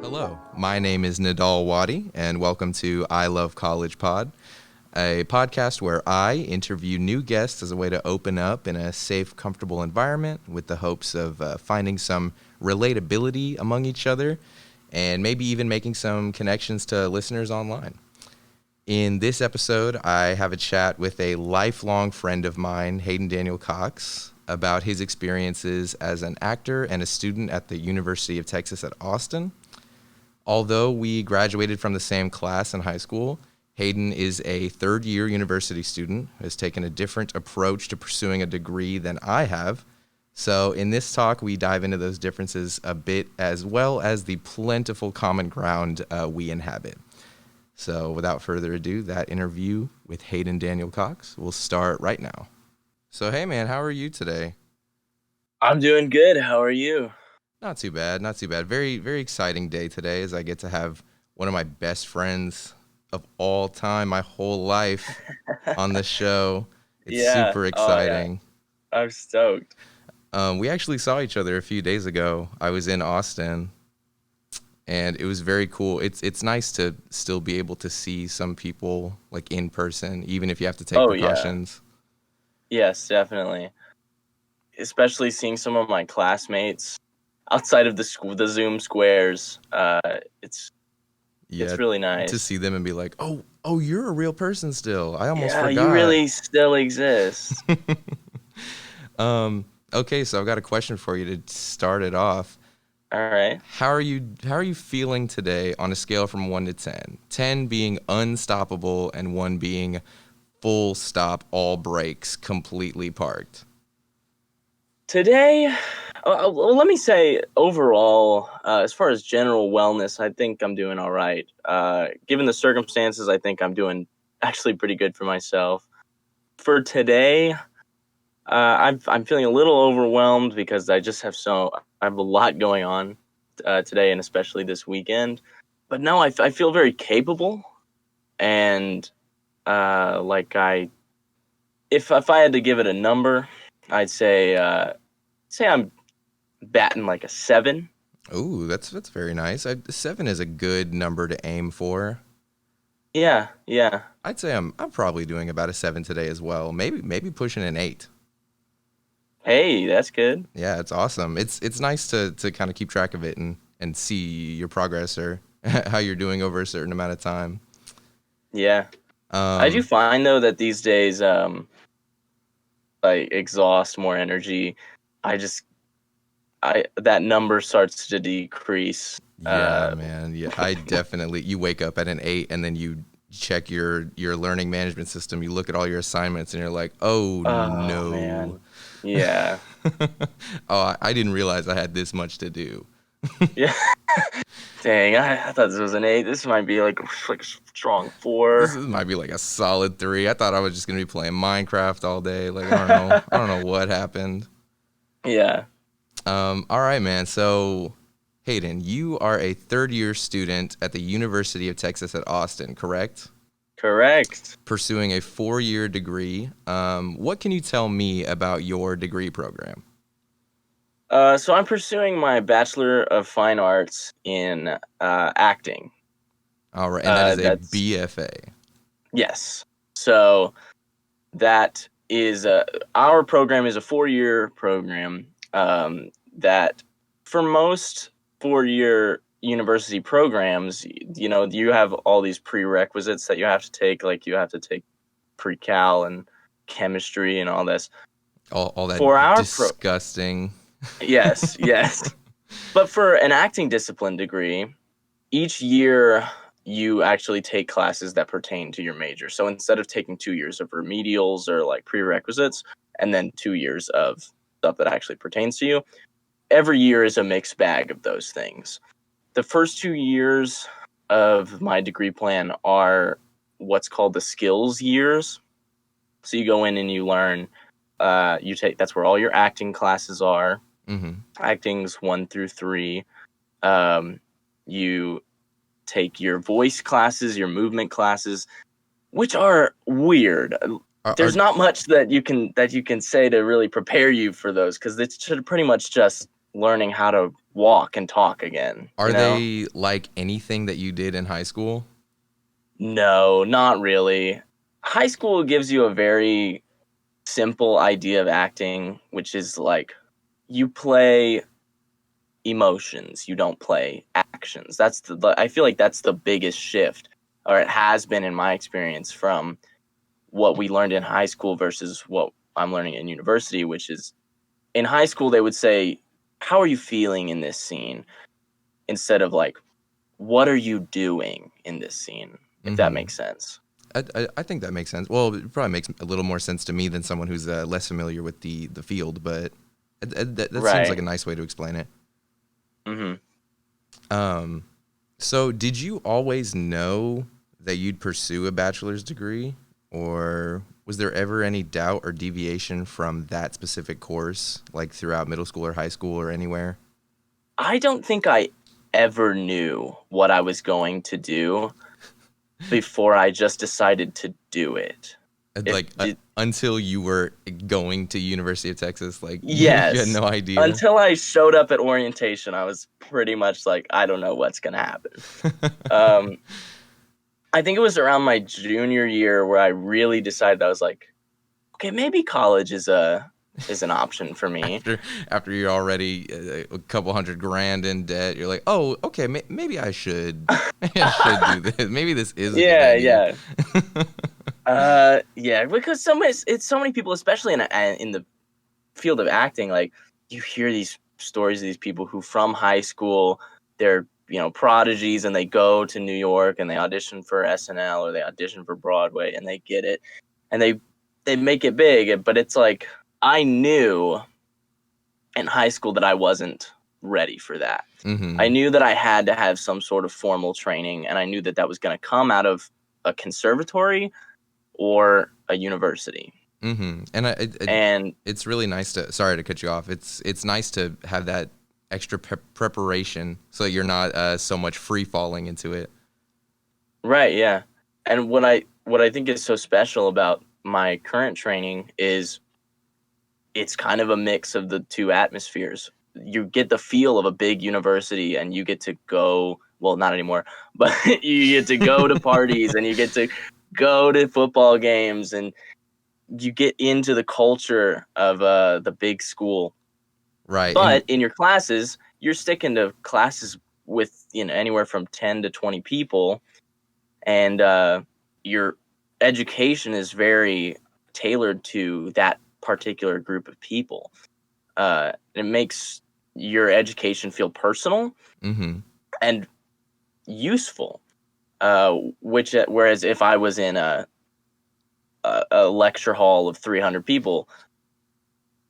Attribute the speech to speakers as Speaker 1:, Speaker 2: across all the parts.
Speaker 1: Hello, my name is Nidal Wadi, and welcome to I Love College Pod, a podcast where I interview new guests as a way to open up in a safe, comfortable environment with the hopes of finding some relatability among each other and maybe even making some connections to listeners online. In this episode, I have a chat with a lifelong friend of mine, Hayden Daniel Cox, about his experiences as an actor and a student at the University of Texas at Austin. Although we graduated from the same class in high school, Hayden is a third-year university student who has taken a different approach to pursuing a degree than I have. So in this talk, we dive into those differences a bit, as well as the plentiful common ground we inhabit. So without further ado, that interview with Hayden Daniel Cox will start right now. So hey man, how are you today?
Speaker 2: I'm doing good. How are you?
Speaker 1: Not too bad, not too bad. Very, very exciting day today as I get to have one of my best friends of all time, my whole life, on the show. It's
Speaker 2: Yeah.
Speaker 1: super
Speaker 2: Oh yeah.
Speaker 1: exciting.
Speaker 2: I'm stoked.
Speaker 1: We actually saw each other a few days ago. I was in Austin, and it was very cool. It's nice to still be able to see some people like in person, even if you have to take
Speaker 2: Oh yeah.
Speaker 1: precautions.
Speaker 2: Yes, definitely. Especially seeing some of my classmates outside of the Zoom squares. It's
Speaker 1: Yeah,
Speaker 2: it's really
Speaker 1: to
Speaker 2: nice.
Speaker 1: see them and be like, oh, you're a real person still. I almost
Speaker 2: Yeah, you
Speaker 1: forgot.
Speaker 2: really still exist.
Speaker 1: Um, okay, so I've got a question for you to start it off.
Speaker 2: All right.
Speaker 1: How are you feeling today on a scale from 1 to 10? 10 being unstoppable and 1 being full stop, all brakes, completely parked.
Speaker 2: Today, well, let me say overall, as far as general wellness, I think I'm doing all right. Given the circumstances, I think I'm doing actually pretty good for myself. For today, I'm feeling a little overwhelmed because I have a lot going on today and especially this weekend. But no, I feel very capable and like if I had to give it a number, I'd say I'm batting like a 7.
Speaker 1: Ooh, that's very nice. 7 is a good number to aim for.
Speaker 2: Yeah, yeah.
Speaker 1: I'd say I'm probably doing about a 7 today as well. Maybe pushing an 8.
Speaker 2: Hey, that's good.
Speaker 1: Yeah, it's awesome. It's nice to kind of keep track of it and see your progress or how you're doing over a certain amount of time.
Speaker 2: Yeah. I do
Speaker 1: Um,
Speaker 2: find though that these days like exhaust more energy. I just I that number starts to decrease.
Speaker 1: yeah, man. Yeah, I definitely. You wake up at an 8 and then you check your learning management system. You look at all your assignments and you're like, oh
Speaker 2: Oh
Speaker 1: no.
Speaker 2: man. Yeah.
Speaker 1: Oh, I didn't realize I had this much to do.
Speaker 2: Yeah. Dang, I thought this was an 8. This might be like a strong
Speaker 1: This
Speaker 2: 4.
Speaker 1: might be like a solid 3. I thought I was just gonna be playing Minecraft all day. Like I don't know. I don't know what happened.
Speaker 2: Yeah.
Speaker 1: All right, man. So, Hayden, you are a third-year student at the University of Texas at Austin, correct?
Speaker 2: Correct.
Speaker 1: Pursuing a 4-year degree. What can you tell me about your degree program?
Speaker 2: So I'm pursuing my Bachelor of Fine Arts in acting.
Speaker 1: All right, and that is a
Speaker 2: That's
Speaker 1: BFA.
Speaker 2: Yes. So that is our program is a 4-year program that for most 4-year university programs, you have all these prerequisites that you have to take, like you have to take pre-cal and chemistry and all this.
Speaker 1: All that
Speaker 2: For our
Speaker 1: disgusting.
Speaker 2: yes, yes. But for an acting discipline degree, each year you actually take classes that pertain to your major. So instead of taking 2 years of remedials or like prerequisites and then 2 years of stuff that actually pertains to you, every year is a mixed bag of those things. The first 2 years of my degree plan are what's called the skills years. So you go in and you learn, that's where all your acting classes are.
Speaker 1: Mm-hmm.
Speaker 2: Acting's 1 through 3. You take your voice classes, your movement classes, which are weird.
Speaker 1: Are
Speaker 2: There's not much that you can say to really prepare you for those because it's pretty much just learning how to walk and talk again.
Speaker 1: Are they like anything that you did in high school?
Speaker 2: No, not really. High school gives you a very simple idea of acting, which is like you play emotions, you don't play actions. I feel like that's the biggest shift, or it has been in my experience, from what we learned in high school versus what I'm learning in university, which is in high school they would say, how are you feeling in this scene? Instead of like, what are you doing in this scene? If that makes sense.
Speaker 1: I think that makes sense. Well, it probably makes a little more sense to me than someone who's less familiar with the field, but that seems like a nice way to explain it. So did you always know that you'd pursue a bachelor's degree, or was there ever any doubt or deviation from that specific course, like throughout middle school or high school or anywhere?
Speaker 2: I don't think I ever knew what I was going to do before I just decided to do it.
Speaker 1: Until you were going to University of Texas, like
Speaker 2: yes,
Speaker 1: you had no idea.
Speaker 2: Until I showed up at orientation, I was pretty much like, I don't know what's gonna happen. I think it was around my junior year where I really decided. I was like, okay, maybe college is an option for me.
Speaker 1: After you're already a couple $100,000 in debt, you're like, oh, okay, maybe I should do this. Maybe this is a good idea.
Speaker 2: Yeah, because so many people, especially in the field of acting, like you hear these stories of these people who from high school they're prodigies and they go to New York and they audition for SNL or they audition for Broadway and they get it and they make it big. But it's like, I knew in high school that I wasn't ready for that. I knew that I had to have some sort of formal training, and I knew that was going to come out of a conservatory or a university.
Speaker 1: And it's really nice to, sorry to cut you off, it's nice to have that extra preparation so you're not so much free falling into it.
Speaker 2: Right, yeah. And what I think is so special about my current training is it's kind of a mix of the two atmospheres. You get the feel of a big university and you get to go, well, not anymore, but you get to go to parties and you get to go to football games and you get into the culture of the big school.
Speaker 1: Right.
Speaker 2: But in your classes, you're sticking to classes with anywhere from 10 to 20 people, and your education is very tailored to that particular group of people. It makes your education feel personal and useful. Whereas if I was in a lecture hall of 300 people,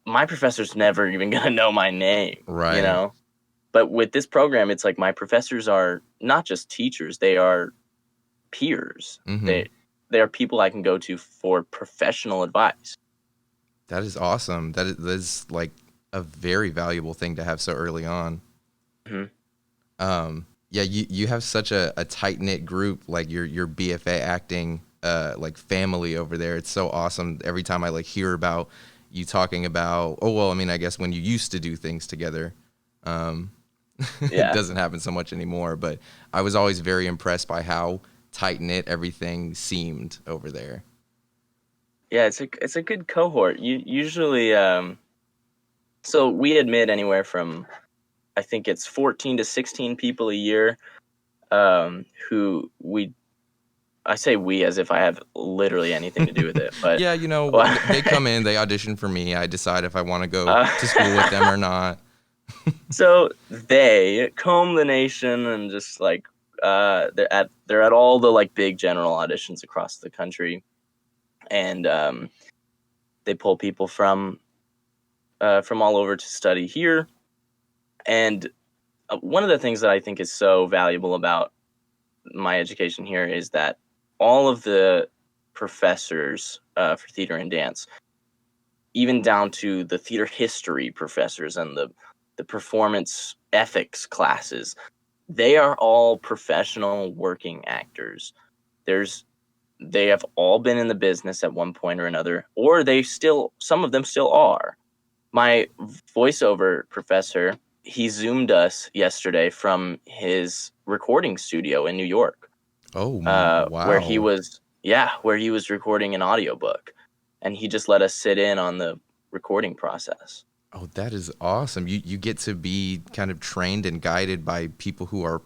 Speaker 2: my professor's never even gonna know my name,
Speaker 1: right?
Speaker 2: But with this program, it's like my professors are not just teachers; they are peers. They are people I can go to for professional advice.
Speaker 1: That is awesome. That is like a very valuable thing to have so early on. Yeah, you have such a tight knit group, like your BFA acting like family over there. It's so awesome. Every time I like hear about you talking about, oh well, I mean, I guess when you used to do things together, it doesn't happen so much anymore. But I was always very impressed by how tight knit everything seemed over there.
Speaker 2: Yeah, it's a good cohort. You usually so we admit anywhere from, I think it's 14 to 16 people a year, who I say we as if I have literally anything to do with it, but
Speaker 1: yeah, they come in, they audition for me, I decide if I want to go to school with them or not.
Speaker 2: So they comb the nation and just like they're at all the like big general auditions across the country, and they pull people from all over to study here. And one of the things that I think is so valuable about my education here is that all of the professors for theater and dance, even down to the theater history professors and the performance ethics classes, they are all professional working actors. They have all been in the business at one point or another, or some of them still are. My voiceover professor, he Zoomed us yesterday from his recording studio in New York,
Speaker 1: Oh,
Speaker 2: where he
Speaker 1: wow.
Speaker 2: was recording an audiobook, and he just let us sit in on the recording process.
Speaker 1: Oh, that is awesome. You get to be kind of trained and guided by people who are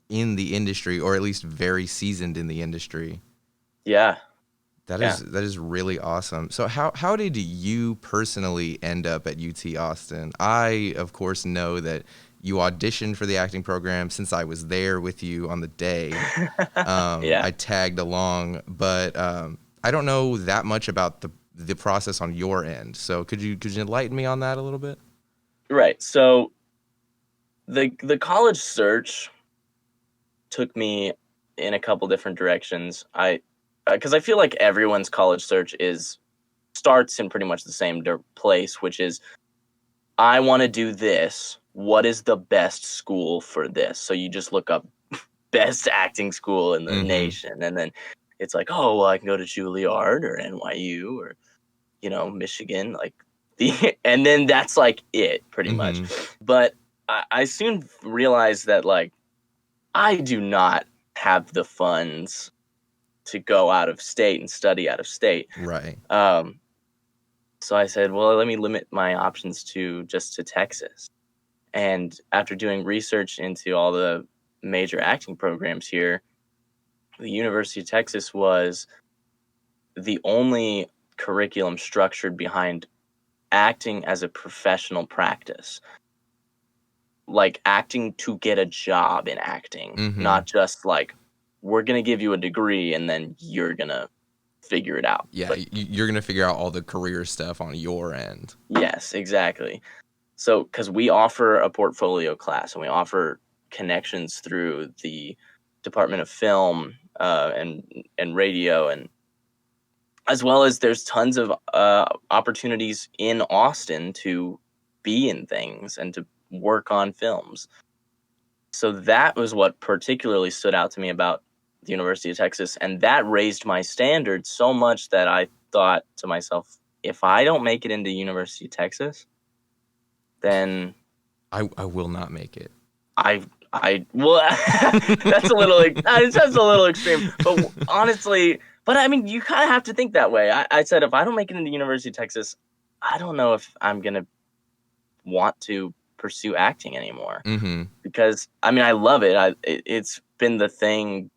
Speaker 1: in the industry, or at least very seasoned in the industry.
Speaker 2: Yeah.
Speaker 1: That
Speaker 2: Yeah.
Speaker 1: is really awesome. So how did you personally end up at UT Austin? I, of course, know that you auditioned for the acting program since I was there with you on the day.
Speaker 2: Yeah.
Speaker 1: I tagged along, but I don't know that much about the process on your end. So could you enlighten me on that a little bit?
Speaker 2: Right. So the college search took me in a couple different directions. Because I feel like everyone's college search starts in pretty much the same place, which is, I want to do this. What is the best school for this? So you just look up best acting school in the
Speaker 1: Mm-hmm.
Speaker 2: nation, and then it's like, oh, well, I can go to Juilliard or NYU or Michigan, and then that's like it pretty much.
Speaker 1: Mm-hmm.
Speaker 2: But I soon realized that, like, I do not have the funds to go out of state and study out of state.
Speaker 1: Right.
Speaker 2: So I said, well, let me limit my options to Texas. And after doing research into all the major acting programs here, the University of Texas was the only curriculum structured behind acting as a professional practice. Like, acting to get a job in acting,
Speaker 1: Mm-hmm.
Speaker 2: not just like, we're going to give you a degree and then you're going to figure it out.
Speaker 1: Yeah,
Speaker 2: But
Speaker 1: you're gonna figure out all the career stuff on your end.
Speaker 2: yes, exactly. So, because we offer a portfolio class and we offer connections through the Department of Film and radio, and as well as there's tons of opportunities in Austin to be in things and to work on films. So that was what particularly stood out to me about the University of Texas, and that raised my standards so much that I thought to myself, if I don't make it into University of Texas, then
Speaker 1: I will not make it.
Speaker 2: I well, that's a little extreme, but honestly, but I mean, you kind of have to think that way. I said, if I don't make it into University of Texas, I don't know if I'm gonna want to pursue acting anymore,
Speaker 1: Mm-hmm.
Speaker 2: because I mean, I love it. It's been the thing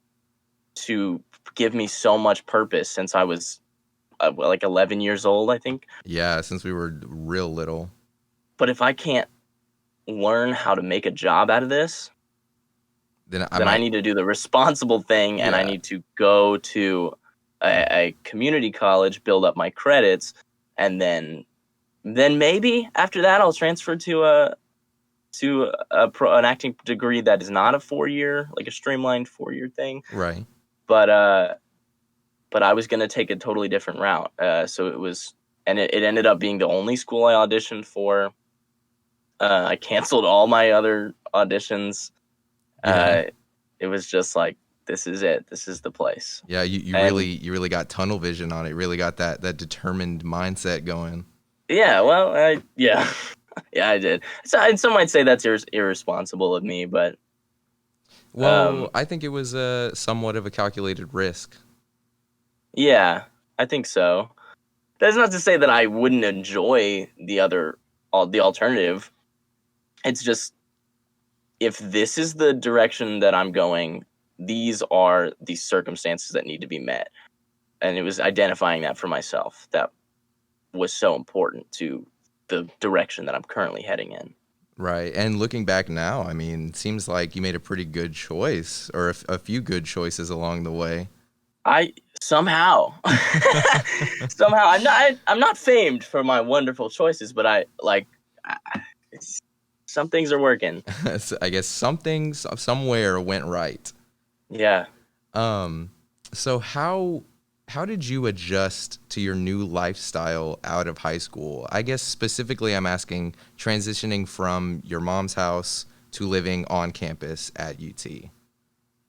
Speaker 2: to give me so much purpose since I was like 11 years old, I think.
Speaker 1: Yeah, since we were real little.
Speaker 2: But if I can't learn how to make a job out of this,
Speaker 1: Then I
Speaker 2: then I
Speaker 1: might.
Speaker 2: need to do the responsible thing, and I
Speaker 1: Yeah.
Speaker 2: need to go to a community college, build up my credits, and then maybe after that I'll transfer to an acting degree that is not a 4-year, like a streamlined 4-year thing.
Speaker 1: Right.
Speaker 2: But I was gonna take a totally different route. So it was, and it ended up being the only school I auditioned for. I canceled all my other auditions.
Speaker 1: Yeah.
Speaker 2: It was just like, this is it. This is the place.
Speaker 1: Yeah.
Speaker 2: And
Speaker 1: You really got tunnel vision on it. Really got that determined mindset going.
Speaker 2: yeah, well, yeah, yeah, I did. So, and some might say that's irresponsible of me, but
Speaker 1: Well, I think it was somewhat of a calculated risk.
Speaker 2: yeah, I think so. That's not to say that I wouldn't enjoy the alternative. It's just, if this is the direction that I'm going, these are the circumstances that need to be met. And it was identifying that for myself that was so important to the direction that I'm currently heading in.
Speaker 1: Right. And looking back now, I mean, seems like you made a pretty good choice, or a few good choices along the way.
Speaker 2: I somehow somehow I'm not famed for my wonderful choices, but some things are working.
Speaker 1: So I guess something somewhere went right.
Speaker 2: Yeah.
Speaker 1: Um, so how did you adjust to your new lifestyle out of high school? I guess specifically I'm asking transitioning from your mom's house to living on campus at UT.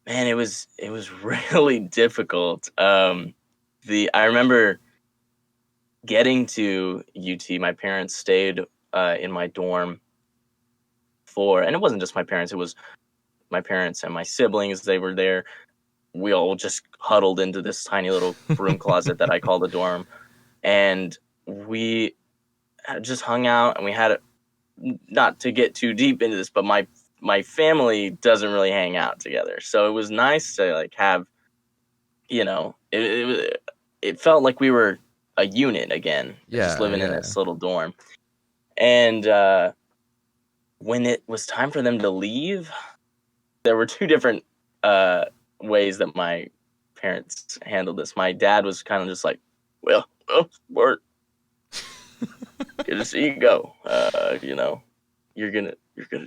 Speaker 2: Man, it was really difficult. I remember getting to UT. My parents stayed in my dorm, and it wasn't just my parents, it was my parents and my siblings. They were there. We all just huddled into this tiny little broom closet that I call the dorm. And we just hung out, and we had, not to get too deep into this, but my family doesn't really hang out together. So it was nice to like have, it felt like we were a unit again, just living in this little dorm. And when it was time for them to leave, there were two different ways that my parents handled this. My dad was kind of just like, well, Bart, good to see you go. You're gonna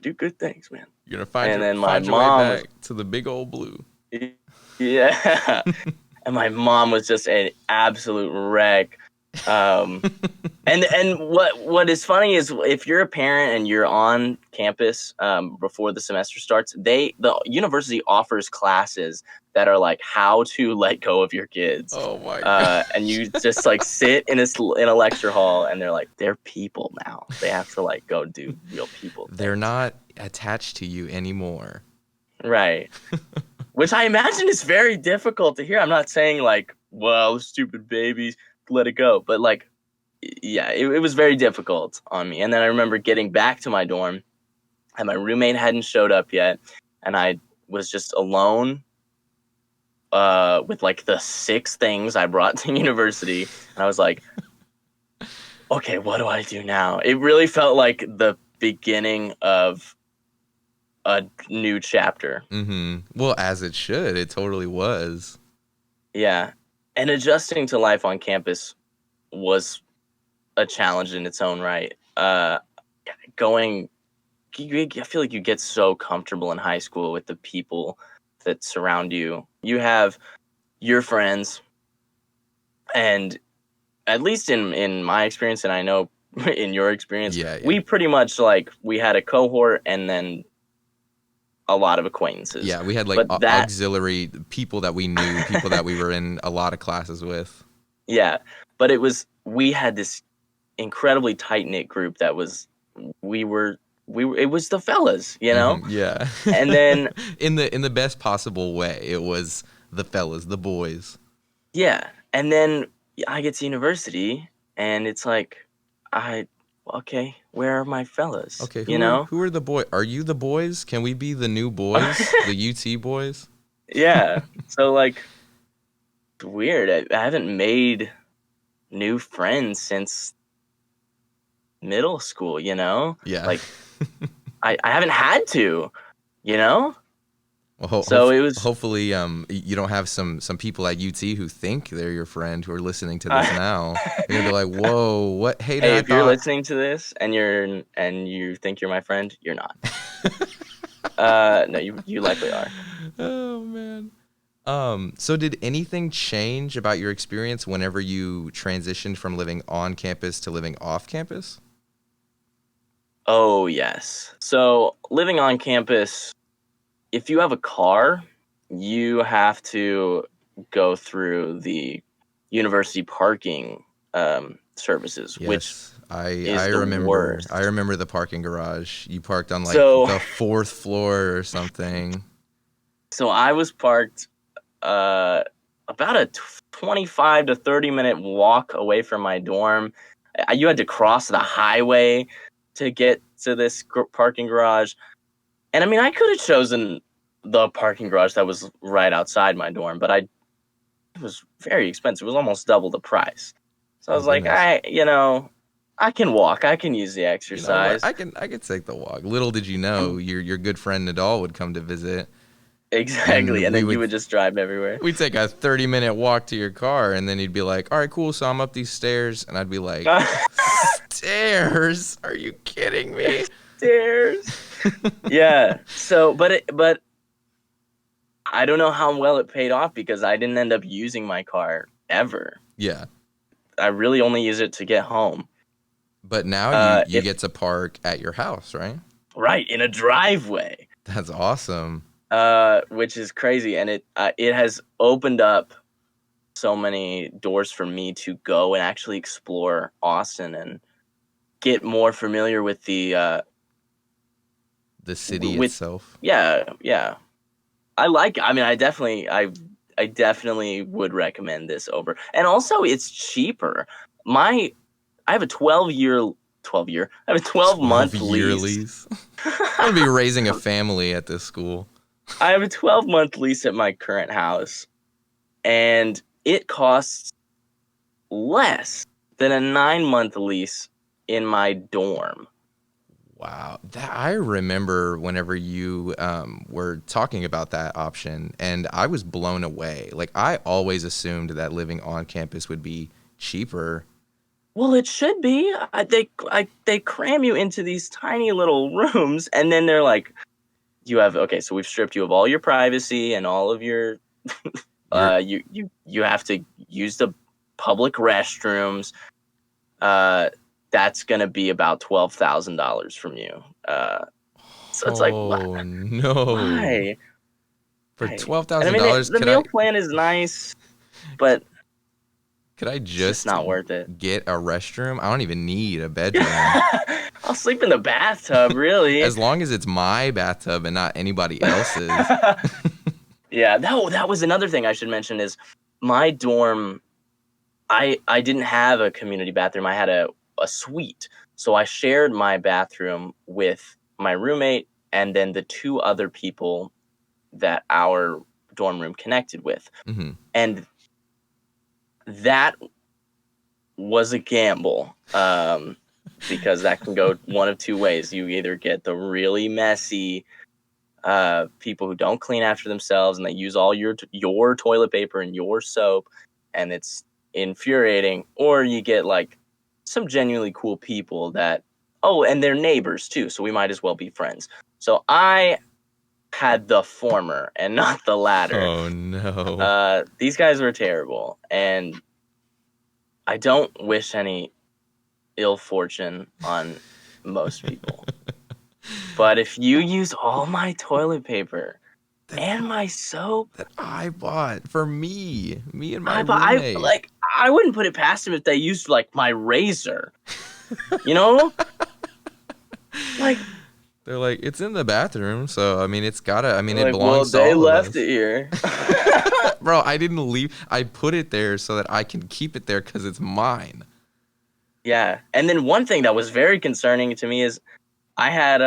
Speaker 2: do good things, man.
Speaker 1: You're gonna find your way back to the big old blue.
Speaker 2: Yeah. And my mom was just an absolute wreck. And what is funny is if you're a parent and you're on campus before the semester starts, the university offers classes that are like how to let go of your kids.
Speaker 1: Oh my god!
Speaker 2: And you just like sit in a lecture hall, and they're like, they're people now. They have to like go do real people things.
Speaker 1: They're not attached to you anymore.
Speaker 2: Right. Which I imagine is very difficult to hear. I'm not saying like, well, stupid babies, let it go. But like, yeah, it was very difficult on me. And then I remember getting back to my dorm, and my roommate hadn't showed up yet. And I was just alone with like the 6 things I brought to university. And I was like, okay, what do I do now? It really felt like the beginning of a new chapter.
Speaker 1: Mm-hmm. Well, as it should. It totally was.
Speaker 2: Yeah. And adjusting to life on campus was a challenge in its own right. I feel like you get so comfortable in high school with the people that surround you. You have your friends, and at least in my experience, and I know in your experience, we pretty much like, we had a cohort and then a lot of acquaintances.
Speaker 1: Yeah, we had like auxiliary people that we knew, people that we were in a lot of classes with.
Speaker 2: Yeah, but we had this incredibly tight-knit group that was, it was the fellas, you know?
Speaker 1: Mm-hmm, yeah.
Speaker 2: And then
Speaker 1: in the best possible way, it was the fellas, the boys.
Speaker 2: Yeah. And then I get to university, and it's like, okay, where are my fellas?
Speaker 1: Okay, who are the boys? Are you the boys? Can we be the new boys? The UT boys?
Speaker 2: Yeah. So like, it's weird. I haven't made new friends since middle school, you know?
Speaker 1: Yeah.
Speaker 2: Like, I haven't had to, you know?
Speaker 1: Well,
Speaker 2: so it was.
Speaker 1: Hopefully, you don't have some people at UT who think they're your friend who are listening to this now. They're gonna be like, "Whoa, what? Hayden,
Speaker 2: hey, if you're listening to this and you think you're my friend, you're not. No, you likely are."
Speaker 1: Oh man. So did anything change about your experience whenever you transitioned from living on campus to living off campus?
Speaker 2: Oh yes. So living on campus, if you have a car, you have to go through the university parking services,
Speaker 1: yes,
Speaker 2: which
Speaker 1: I remember.
Speaker 2: worst.
Speaker 1: I remember the parking garage. You parked on like the 4th floor or something.
Speaker 2: So I was parked about a 25 to 30-minute walk away from my dorm. You had to cross the highway to get to this parking garage. And I mean, I could have chosen the parking garage that was right outside my dorm, but it was very expensive. It was almost double the price. So I was like, I can walk. I can use the exercise.
Speaker 1: I can take the walk. Little did you know, your good friend Nidal would come to visit.
Speaker 2: Exactly, and then you would just drive everywhere.
Speaker 1: We'd take a 30-minute walk to your car, and then he'd be like, all right, cool, so I'm up these stairs. And I'd be like, stairs? Are you kidding me?
Speaker 2: Stairs. Yeah. So, but I don't know how well it paid off because I didn't end up using my car ever.
Speaker 1: Yeah.
Speaker 2: I really only use it to get home.
Speaker 1: But now you get to park at your house, right?
Speaker 2: Right, in a driveway.
Speaker 1: That's awesome.
Speaker 2: Which is crazy, and it has opened up so many doors for me to go and actually explore Austin and get more familiar with the
Speaker 1: the city
Speaker 2: with
Speaker 1: itself.
Speaker 2: yeah. I definitely would recommend this over. And also it's cheaper. I have a 12 month
Speaker 1: 12-year
Speaker 2: lease.
Speaker 1: lease. I'm gonna be raising a family at this school.
Speaker 2: I have a 12-month lease at my current house, and it costs less than a 9-month lease in my dorm.
Speaker 1: Wow. I remember whenever you were talking about that option, and I was blown away. Like, I always assumed that living on campus would be cheaper.
Speaker 2: Well, it should be. They cram you into these tiny little rooms, and then they're like, so we've stripped you of all your privacy and all of your you have to use the public restrooms. That's gonna be about $12,000 from you. So it's like,
Speaker 1: Oh, no.
Speaker 2: why?
Speaker 1: For
Speaker 2: And
Speaker 1: $12,000,
Speaker 2: the meal plan is nice, but
Speaker 1: could I
Speaker 2: it's
Speaker 1: just
Speaker 2: not worth it.
Speaker 1: get a restroom? I don't even need a bedroom.
Speaker 2: I'll sleep in the bathtub, really.
Speaker 1: As long as it's my bathtub and not anybody else's.
Speaker 2: Yeah, that was another thing I should mention is my dorm. I didn't have a community bathroom. I had a suite, so I shared my bathroom with my roommate and then the two other people that our dorm room connected with.
Speaker 1: Mm-hmm.
Speaker 2: And that was a gamble, because that can go one of two ways. You either get the really messy people who don't clean after themselves and they use all your toilet paper and your soap, and it's infuriating, or you get like some genuinely cool people that, and they're neighbors too, so we might as well be friends. So I had the former and not the latter.
Speaker 1: Oh, no.
Speaker 2: These guys were terrible, and I don't wish any ill fortune on most people. But if you use all my toilet paper and my soap
Speaker 1: that I bought for me and my roommate.
Speaker 2: I wouldn't put it past them if they used like my razor. You know? Like,
Speaker 1: they're like, it's in the bathroom, so I mean, it's gotta. I mean, it
Speaker 2: like,
Speaker 1: belongs to all
Speaker 2: they
Speaker 1: of
Speaker 2: left
Speaker 1: us.
Speaker 2: it here.
Speaker 1: Bro, I didn't leave. I put it there so that I can keep it there because it's mine.
Speaker 2: Yeah, and then one thing that was very concerning to me is I had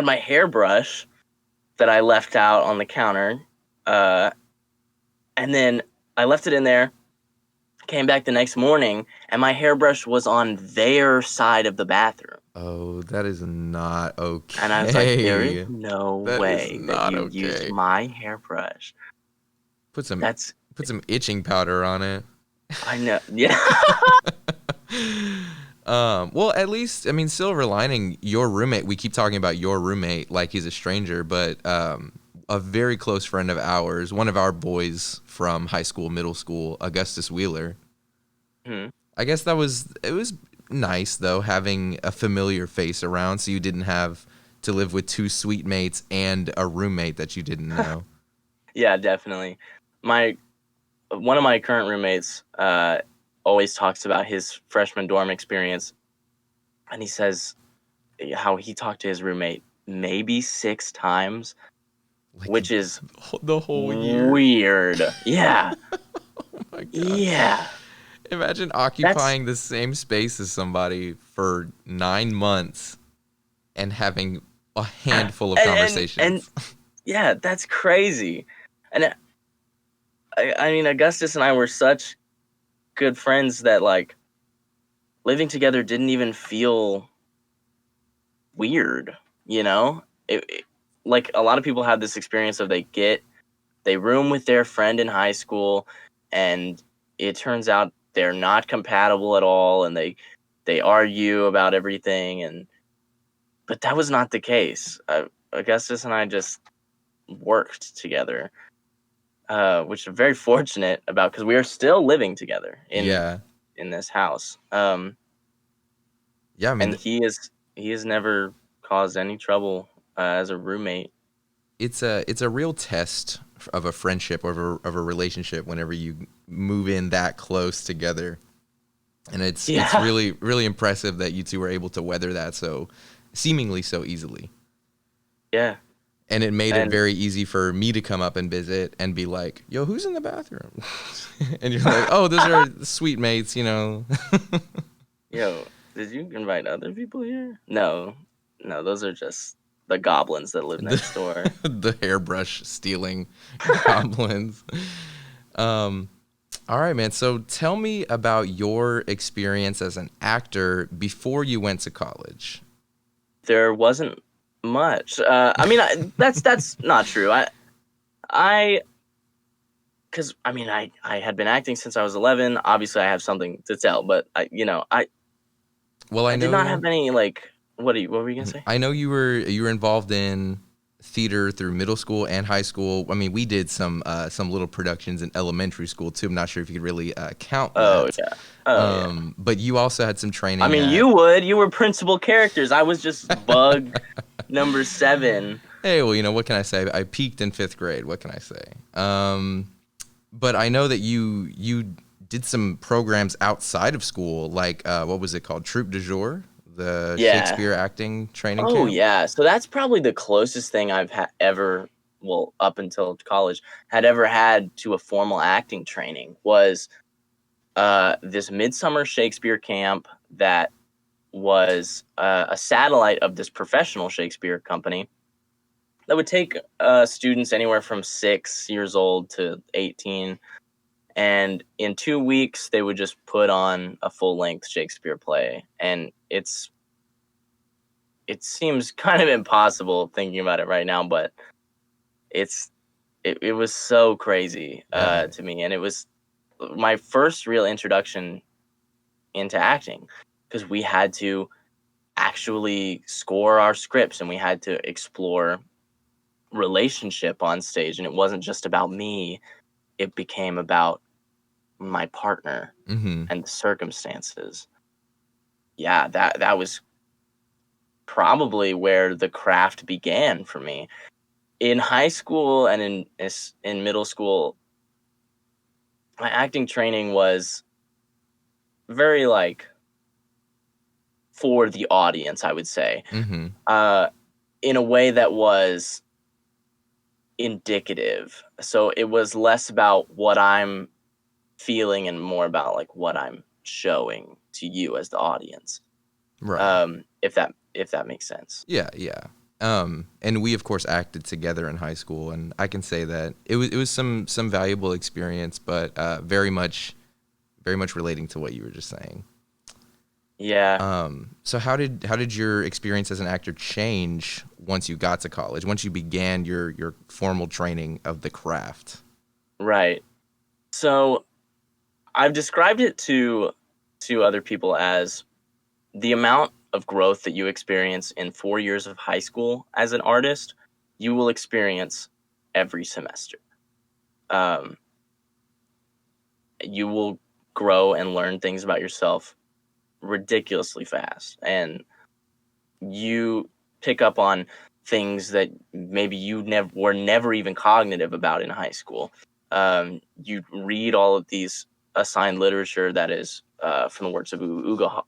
Speaker 2: my hairbrush that I left out on the counter, and then I left it in there. Came back the next morning, and my hairbrush was on their side of the bathroom.
Speaker 1: Oh, that is not okay.
Speaker 2: And I was like, there is no way that you used my hairbrush.
Speaker 1: Put some itching powder on it.
Speaker 2: I know. Yeah.
Speaker 1: Well, at least, I mean, silver lining, your roommate, we keep talking about your roommate like he's a stranger, but a very close friend of ours, one of our boys from high school, middle school, Augustus Wheeler.
Speaker 2: Mm-hmm.
Speaker 1: I guess it was nice, though, having a familiar face around so you didn't have to live with two suite mates and a roommate that you didn't know.
Speaker 2: Yeah, definitely. One of my current roommates always talks about his freshman dorm experience, and he says how he talked to his roommate maybe 6 times, like which is
Speaker 1: the whole year.
Speaker 2: Weird. Yeah.
Speaker 1: Oh my God.
Speaker 2: Yeah.
Speaker 1: Imagine occupying the same space as somebody for 9 months and having a handful of conversations.
Speaker 2: And yeah, that's crazy. And I mean, Augustus and I were such good friends that like living together didn't even feel weird, you know? It like a lot of people have this experience of they room with their friend in high school, and it turns out they're not compatible at all, and they argue about everything, but that was not the case. Augustus and I just worked together, which I'm very fortunate about because we are still living together in this house. Yeah, I mean, and he has never caused any trouble as a roommate.
Speaker 1: It's a real test of a friendship or of a relationship whenever you move in that close together, and it's really, really impressive that you two were able to weather that so seemingly so easily.
Speaker 2: Yeah.
Speaker 1: And it made it very easy for me to come up and visit and be like, yo, who's in the bathroom? And you're like, oh, those are sweet mates, you know.
Speaker 2: Yo, did you invite other people here? No, those are just the goblins that live next door.
Speaker 1: The hairbrush stealing goblins. All right, man. So tell me about your experience as an actor before you went to college.
Speaker 2: There wasn't much. I mean, that's not true. Because I mean, I had been acting since I was 11. Obviously, I have something to tell, but I did not have any like. What were you gonna say?
Speaker 1: I know you were involved in theater through middle school and high school. I mean, we did some little productions in elementary school too. I'm not sure if you could really count that.
Speaker 2: Oh yeah. Yeah.
Speaker 1: But you also had some training.
Speaker 2: I mean, you would. You were principal characters. I was just bug number 7.
Speaker 1: Hey, well, you know, what can I say? I peaked in 5th grade. What can I say? But I know that you did some programs outside of school, like what was it called? Troupe du Jour, the Shakespeare acting training camp.
Speaker 2: Oh yeah, so that's probably the closest thing I've ever, well, up until college, had ever had to a formal acting training was this midsummer Shakespeare camp that was a satellite of this professional Shakespeare company that would take students anywhere from 6 years old to 18, and in 2 weeks they would just put on a full-length Shakespeare play. And it seems kind of impossible thinking about it right now, but it was so crazy to me, and it was my first real introduction into acting, because we had to actually score our scripts and we had to explore relationship on stage, and it wasn't just about me. It became about my partner and the circumstances. Yeah, that was probably where the craft began for me. In high school and in middle school, my acting training was very like for the audience, I would say, in a way that was indicative. So it was less about what I'm feeling and more about like what I'm showing to you as the audience.
Speaker 1: Right.
Speaker 2: If that makes sense.
Speaker 1: Yeah. And we of course acted together in high school, and I can say that it was some valuable experience, but very much relating to what you were just saying.
Speaker 2: Yeah.
Speaker 1: So how did your experience as an actor change once you got to college? Once you began your formal training of the craft?
Speaker 2: Right. So I've described it to other people as the amount of growth that you experience in 4 years of high school as an artist, you will experience every semester. You will grow and learn things about yourself ridiculously fast, and you pick up on things that maybe you were never even cognitive about in high school. You read all of these assigned literature that is from the works of Uda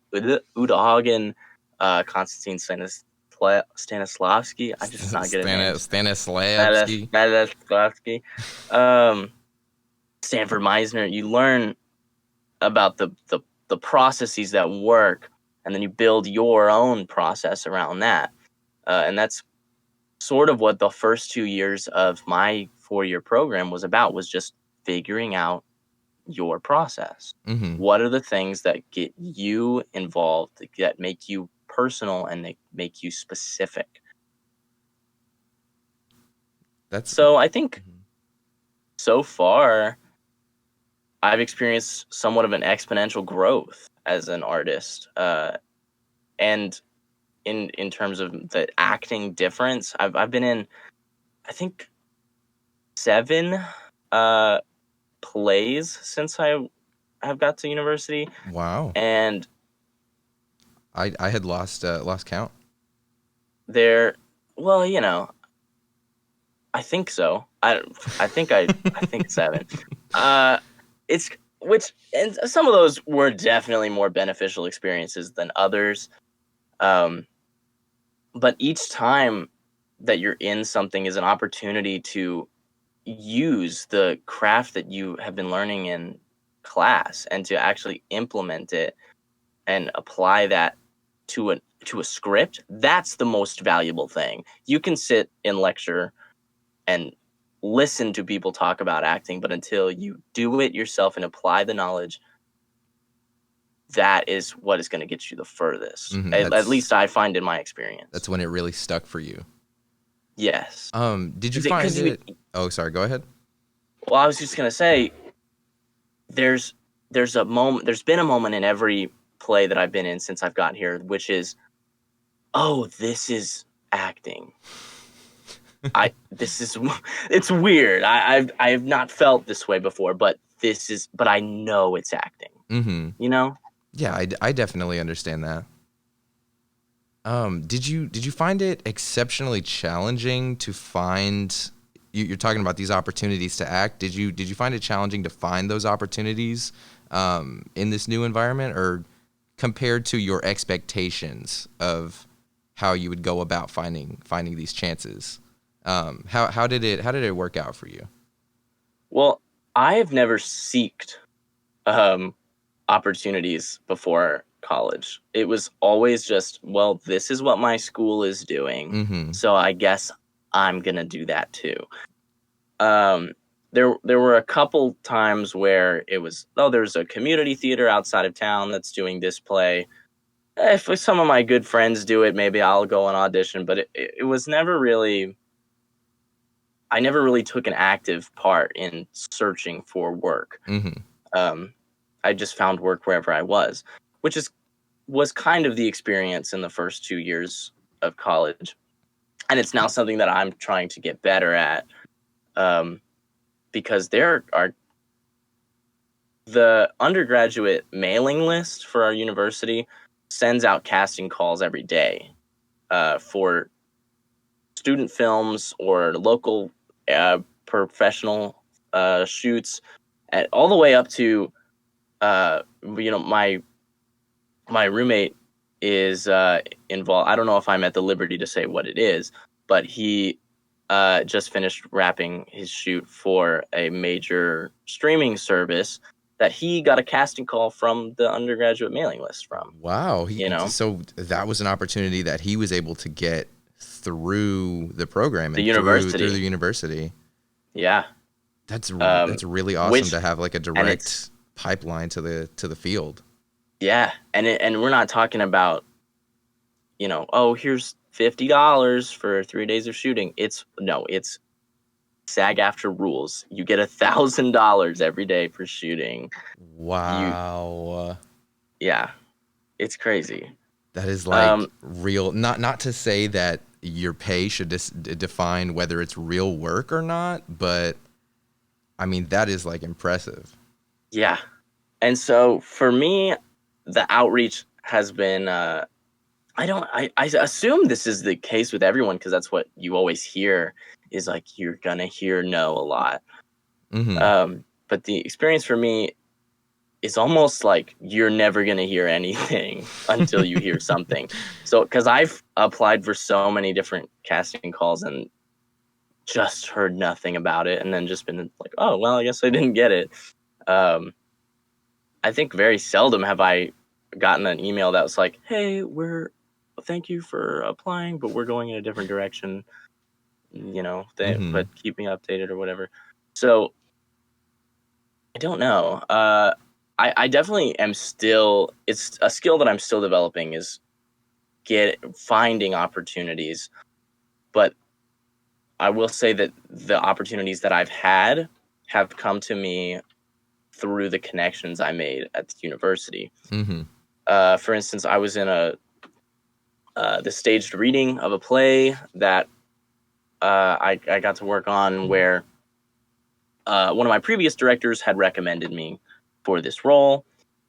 Speaker 2: Hagen, Konstantin Stanislavski. I'm just not good at names. Stanislavski. Stanford Meisner. You learn about the processes that work, and then you build your own process around that. And that's sort of what the first 2 years of my 4-year program was about, was just figuring out your process. What are the things that get you involved, that make you personal and they make you specific? So I think so far I've experienced somewhat of an exponential growth as an artist. And in terms of the acting difference, I've been in, I think, 7 plays since I have got to university.
Speaker 1: Wow.
Speaker 2: And
Speaker 1: I had lost count.
Speaker 2: Well, you know, I think so. I think 7. And some of those were definitely more beneficial experiences than others. but each time that you're in something is an opportunity to use the craft that you have been learning in class and to actually implement it and apply that to a script. That's the most valuable thing. You can sit in lecture and listen to people talk about acting, but until you do it yourself and apply the knowledge, that is what is going to get you the furthest. At least I find in my experience.
Speaker 1: That's when it really stuck for you.
Speaker 2: Yes.
Speaker 1: Did you find it? Oh, sorry. Go ahead.
Speaker 2: Well, I was just gonna say, there's been a moment in every play that I've been in since I've gotten here, which is, oh, this is acting. It's weird. I have not felt this way before, but I know it's acting.
Speaker 1: Mm-hmm.
Speaker 2: You know?
Speaker 1: Yeah, I definitely understand that. Did you find it exceptionally challenging to find? You're talking about these opportunities to act. Did you find it challenging to find those opportunities in this new environment, or compared to your expectations of how you would go about finding these chances? How did it work out for you?
Speaker 2: Well, I have never seeked opportunities before college. It was always just, well, this is what my school is doing,
Speaker 1: Mm-hmm.
Speaker 2: so I guess I'm gonna do that too. There were a couple times where it was, oh, there's a community theater outside of town that's doing this play. If some of my good friends do it, maybe I'll go and audition. But it was never really. I never really took an active part in searching for work.
Speaker 1: Mm-hmm.
Speaker 2: I just found work wherever I was, which was kind of the experience in the first 2 years of college, and it's now something that I'm trying to get better at, because there are the undergraduate mailing list for our university sends out casting calls every day for student films or local professional shoots, and all the way up to my roommate is involved. I don't know if I'm at the liberty to say what it is, but he just finished wrapping his shoot for a major streaming service that he got a casting call from the undergraduate mailing list from.
Speaker 1: Wow.
Speaker 2: You
Speaker 1: So that was an opportunity that he was able to get through the program and through the university.
Speaker 2: Yeah.
Speaker 1: That's really awesome to have like a direct pipeline to the field.
Speaker 2: Yeah. And we're not talking about, oh, here's $50 for 3 days of shooting. It's SAG-AFTRA rules. You get $1,000 every day for shooting.
Speaker 1: Wow.
Speaker 2: Yeah, it's crazy.
Speaker 1: That is like real. Not to say that your pay should define whether it's real work or not, but I mean that is like impressive.
Speaker 2: Yeah, and so for me, the outreach has been. I assume this is the case with everyone because that's what you always hear. Is like you're gonna hear no a lot.
Speaker 1: Mm-hmm.
Speaker 2: But the experience for me is almost like you're never gonna hear anything until you hear something. So, because I've applied for so many different casting calls and just heard nothing about it, and then just been like, oh well, I guess I didn't get it. I think very seldom have I gotten an email that was like, hey, thank you for applying, but we're going in a different direction.
Speaker 1: Mm-hmm.
Speaker 2: But keep me updated or whatever. So I don't know. I definitely am still. It's a skill that I'm still developing. Is finding opportunities, but I will say that the opportunities that I've had have come to me through the connections I made at the university.
Speaker 1: Mm-hmm.
Speaker 2: For instance, I was in the staged reading of a play that I got to work on where one of my previous directors had recommended me for this role,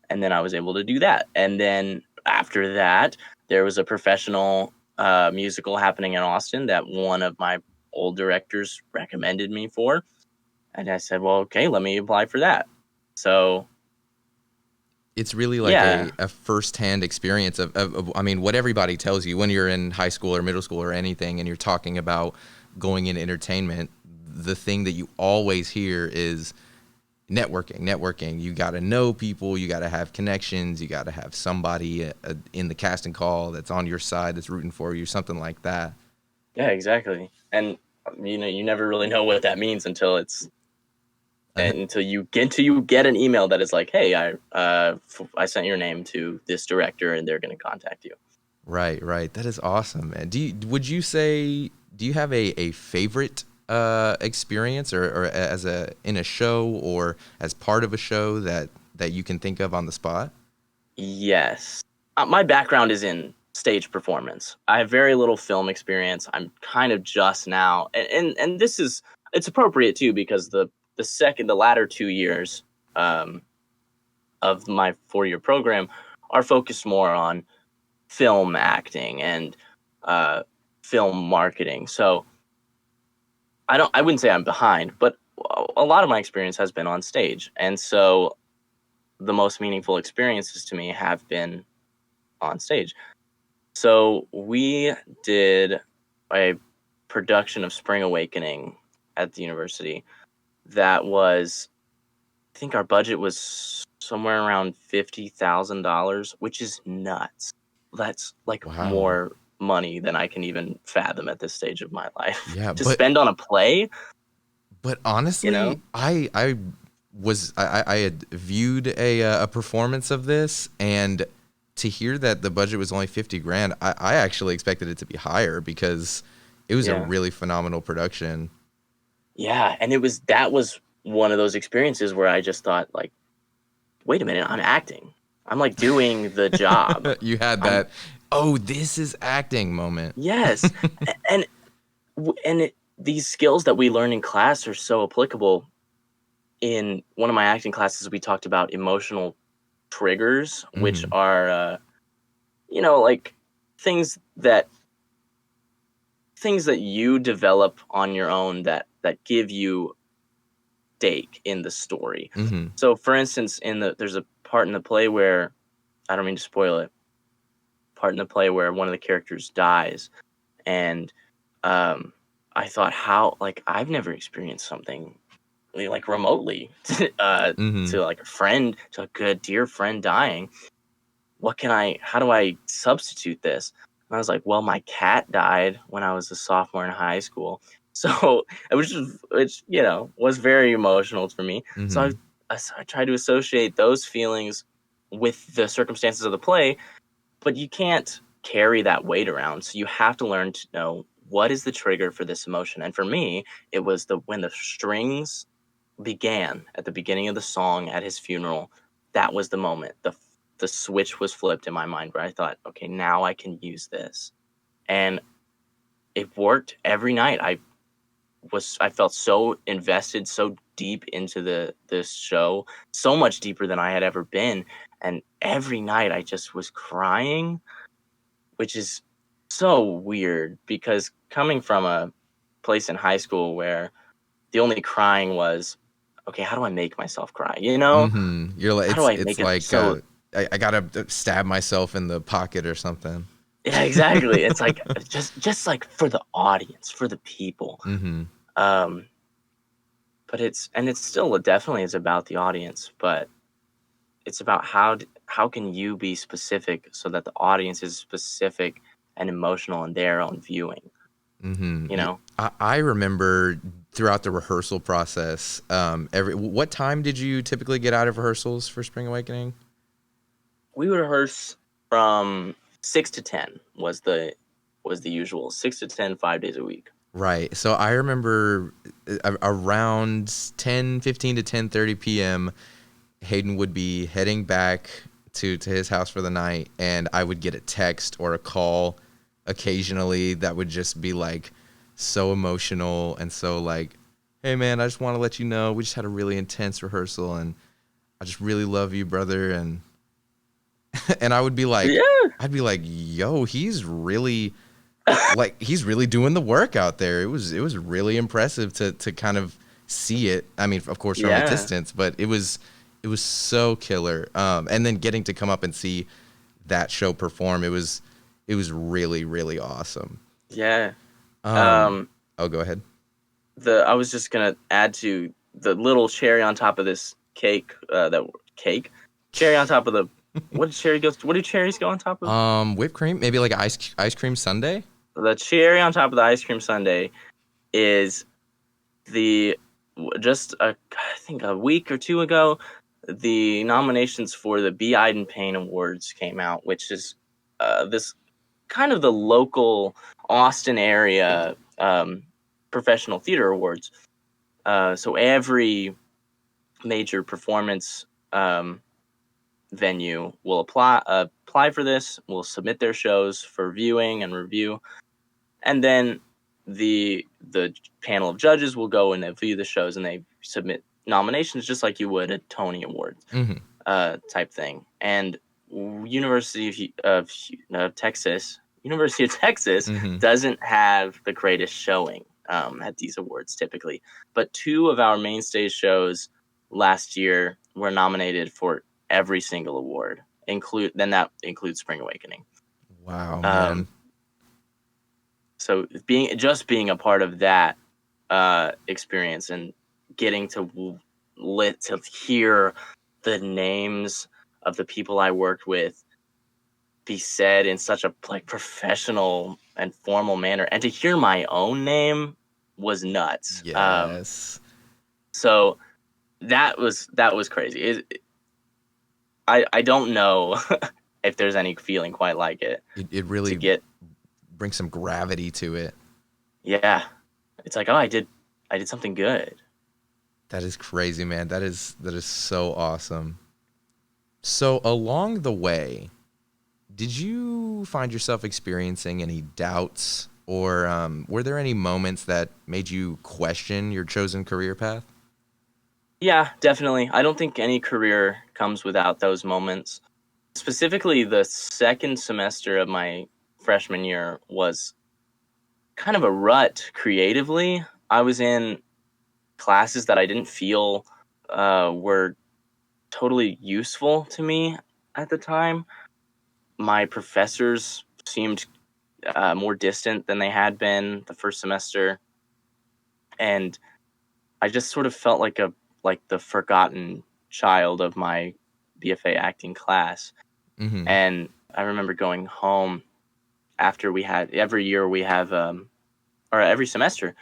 Speaker 2: and then I was able to do that. And then after that, there was a professional musical happening in Austin that one of my old directors recommended me for, and I said, well, okay, let me apply for that. So
Speaker 1: It's really like
Speaker 2: Yeah,
Speaker 1: a firsthand experience of, I mean, what everybody tells you when you're in high school or middle school or anything, and you're talking about going into entertainment. The thing that you always hear is networking. You got to know people, you got to have connections, you got to have somebody in the casting call that's on your side, that's rooting for you, something like that.
Speaker 2: yeah, exactly. And you never really know what that means until you get an email that is like, hey, I sent your name to this director and they're going to contact you.
Speaker 1: Right. That is awesome, man. Would you say, do you have a favorite experience or in a show or as part of a show that you can think of on the spot?
Speaker 2: Yes. My background is in stage performance. I have very little film experience. I'm kind of just now, and this is it's appropriate too because the latter 2 years um, of my 4-year program are focused more on film acting and uh, film marketing. So I wouldn't say I'm behind, but a lot of my experience has been on stage, and so the most meaningful experiences to me have been on stage. So we did a production of Spring Awakening at the university that was, I think our budget was somewhere around $50,000, which is nuts. That's like
Speaker 1: Wow.
Speaker 2: more money than I can even fathom at this stage of my life
Speaker 1: Yeah,
Speaker 2: to spend on a play,
Speaker 1: but
Speaker 2: you
Speaker 1: honestly,
Speaker 2: know?
Speaker 1: I had viewed a performance of this, and to hear that the budget was only 50 grand, I actually expected it to be higher because it was a
Speaker 2: Yeah.
Speaker 1: really phenomenal production.
Speaker 2: Yeah. And that was one of those experiences where I just thought, like, wait a minute, I'm acting. I'm like doing the job.
Speaker 1: You had
Speaker 2: I'm
Speaker 1: that, oh, this is acting moment.
Speaker 2: Yes, and these skills that we learn in class are so applicable. In one of my acting classes, we talked about emotional triggers, which
Speaker 1: Hmm.
Speaker 2: are like things that things that you develop on your own that give you stake in the story.
Speaker 1: Hmm.
Speaker 2: So, for instance, there's a part in the play where I don't mean to spoil it. Part in the play where one of the characters dies, and um, I thought, how, like, I've never experienced something really, like, remotely
Speaker 1: Hmm.
Speaker 2: to like to a good dear friend dying. How do I substitute this? And I was like, well, my cat died when I was a sophomore in high school. So it was just, which, was very emotional for me. So
Speaker 1: Hmm.
Speaker 2: I tried to associate those feelings with the circumstances of the play, but you can't carry that weight around. So you have to learn to know what is the trigger for this emotion. And for me, it was when the strings began at the beginning of the song at his funeral. That was the moment. The switch was flipped in my mind where I thought, okay, now I can use this. And it worked every night. I felt so invested, so deep into this show, so much deeper than I had ever been. And every night I just was crying, which is so weird because coming from a place in high school where the only crying was, okay, how do I make myself cry?
Speaker 1: You're like,
Speaker 2: How do I
Speaker 1: it's
Speaker 2: make it
Speaker 1: like,
Speaker 2: so?
Speaker 1: I gotta stab myself in the pocket or something.
Speaker 2: Yeah, exactly. It's like just like for the audience, for the people.
Speaker 1: Hmm.
Speaker 2: Um, but it's still definitely is about the audience, but it's about how can you be specific so that the audience is specific and emotional in their own viewing.
Speaker 1: Hmm.
Speaker 2: You know,
Speaker 1: I remember throughout the rehearsal process, what time did you typically get out of rehearsals for Spring Awakening?
Speaker 2: we would rehearse from 6 to 10 was the usual 6 to 10, 5 days a week.
Speaker 1: Right. So I remember around 10:15 to 10:30 p.m., Hayden would be heading back to his house for the night, and I would get a text or a call occasionally that would just be like so emotional and so like, hey man, I just want to let you know we just had a really intense rehearsal and I just really love you, brother. And and
Speaker 2: Yeah.
Speaker 1: I'd be like, yo, he's really doing the work out there. It was really impressive to kind of see it. I mean, of course, from a
Speaker 2: Yeah.
Speaker 1: distance, but It was so killer. And then getting to come up and see that show perform, it was really, really awesome.
Speaker 2: Yeah.
Speaker 1: Oh, go ahead.
Speaker 2: I was just gonna add to the little cherry on top of this cake. Cherry on top of the. What do cherries go on top of?
Speaker 1: Whipped cream, maybe like ice cream sundae.
Speaker 2: The cherry on top of the ice cream sundae is I think a week or two ago, the nominations for the Iden Payne Awards came out, which is this kind of the local Austin area professional theater awards. So every major performance venue will apply for this, will submit their shows for viewing and review, and then the panel of judges will go and they view the shows and they submit nominations just like you would a Tony Awards type thing. And University of Texas doesn't have the greatest showing at these awards typically, but two of our mainstay shows last year were nominated for every single award. That includes Spring Awakening.
Speaker 1: Wow, man.
Speaker 2: So being a part of that experience and getting to hear the names of the people I worked with be said in such a professional and formal manner, and to hear my own name was nuts.
Speaker 1: Yes.
Speaker 2: So that was crazy. I don't know if there's any feeling quite like it.
Speaker 1: It really brings some gravity to it.
Speaker 2: Yeah, it's like, oh, I did something good.
Speaker 1: That is crazy, man. That is so awesome. So along the way, did you find yourself experiencing any doubts, or were there any moments that made you question your chosen career path?
Speaker 2: Yeah, definitely. I don't think any career comes without those moments. Specifically, the second semester of my freshman year was kind of a rut creatively. I was in classes that I didn't feel were totally useful to me at the time. My professors seemed more distant than they had been the first semester, and I just sort of felt like the forgotten child of my BFA acting class.
Speaker 1: Mm-hmm.
Speaker 2: And I remember going home after every year we have or every semester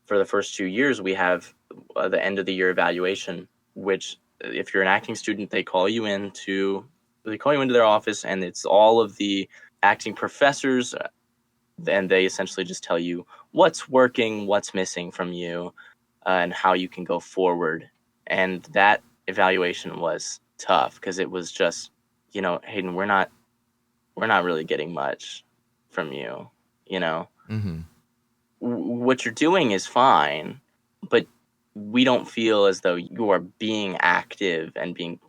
Speaker 2: for the first 2 years we have the end of the year evaluation, which if you're an acting student they call you into their office, and it's all of the acting professors, and they essentially just tell you what's working, what's missing from you, and how you can go forward. And that evaluation was tough because it was just, Hayden, we're not really getting much from you.
Speaker 1: Mm-hmm.
Speaker 2: What you're doing is fine, but we don't feel as though you are being active and being